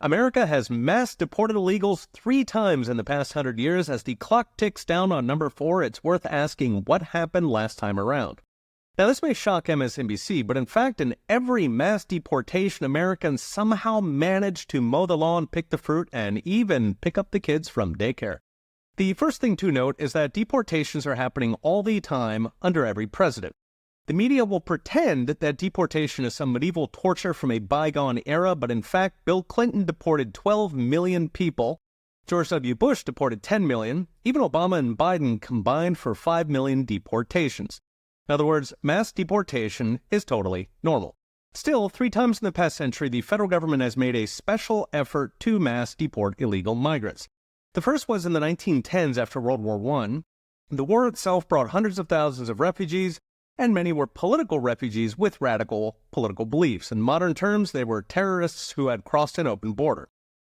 America has mass deported illegals 3 times in the past 100 years. As the clock ticks down on number 4, it's worth asking what happened last time around. Now, this may shock MSNBC, but in fact, in every mass deportation, Americans somehow managed to mow the lawn, pick the fruit, and even pick up the kids from daycare. The first thing to note is that deportations are happening all the time under every president. The media will pretend that deportation is some medieval torture from a bygone era, but in fact, Bill Clinton deported 12 million people, George W. Bush deported 10 million, even Obama and Biden combined for 5 million deportations. In other words, mass deportation is totally normal. Still, 3 times in the past century, the federal government has made a special effort to mass deport illegal migrants. The first was in the 1910s after World War I. The war itself brought hundreds of thousands of refugees, and many were political refugees with radical political beliefs. In modern terms, they were terrorists who had crossed an open border.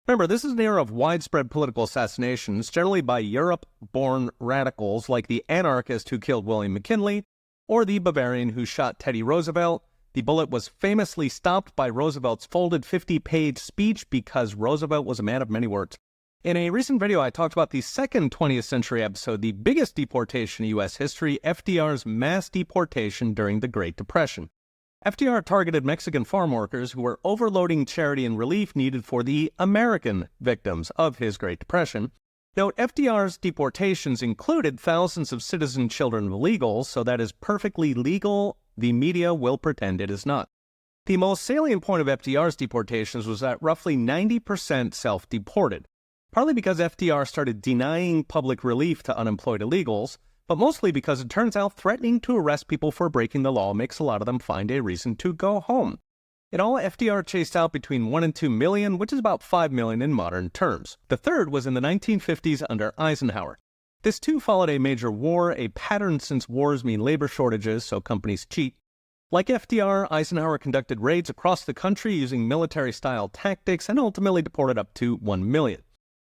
Remember, this is an era of widespread political assassinations, generally by Europe-born radicals like the anarchist who killed William McKinley, or the Bavarian who shot Teddy Roosevelt. The bullet was famously stopped by Roosevelt's folded 50-page speech because Roosevelt was a man of many words. In a recent video, I talked about the second 20th century episode, the biggest deportation in U.S. history, FDR's mass deportation during the Great Depression. FDR targeted Mexican farm workers who were overloading charity and relief needed for the American victims of his Great Depression. Note, FDR's deportations included thousands of citizen children of illegals, so that is perfectly legal. The media will pretend it is not. The most salient point of FDR's deportations was that roughly 90% self-deported. Partly because FDR started denying public relief to unemployed illegals, but mostly because it turns out threatening to arrest people for breaking the law makes a lot of them find a reason to go home. In all, FDR chased out between 1 and 2 million, which is about 5 million in modern terms. The third was in the 1950s under Eisenhower. This too followed a major war, a pattern since wars mean labor shortages, so companies cheat. Like FDR, Eisenhower conducted raids across the country using military-style tactics and ultimately deported up to 1 million.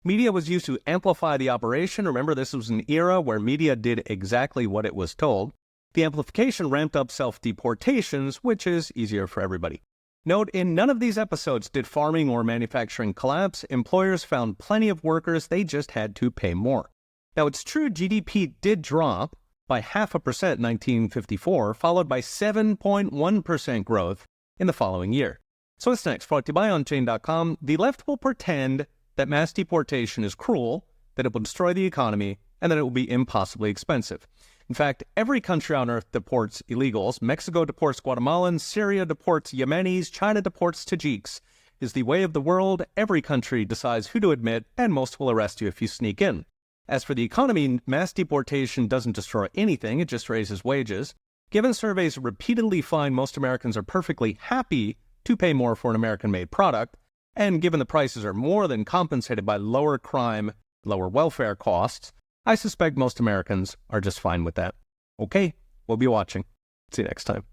Media was used to amplify the operation. Remember, this was an era where media did exactly what it was told. The amplification ramped up self-deportations, which is easier for everybody. Note, in none of these episodes did farming or manufacturing collapse. Employers found plenty of workers, they just had to pay more. Now, it's true GDP did drop by 0.5% in 1954, followed by 7.1% growth in the following year. So what's next? Brought to you by OnChain.com. The left will pretend that mass deportation is cruel, that it will destroy the economy, and that it will be impossibly expensive. In fact, every country on earth deports illegals. Mexico deports Guatemalans, Syria deports Yemenis, China deports Tajiks. It is the way of the world. Every country decides who to admit, and most will arrest you if you sneak in. As for the economy, mass deportation doesn't destroy anything, it just raises wages. Given surveys repeatedly find most Americans are perfectly happy to pay more for an American-made product, and given the prices are more than compensated by lower crime, lower welfare costs, I suspect most Americans are just fine with that. Okay, we'll be watching. See you next time.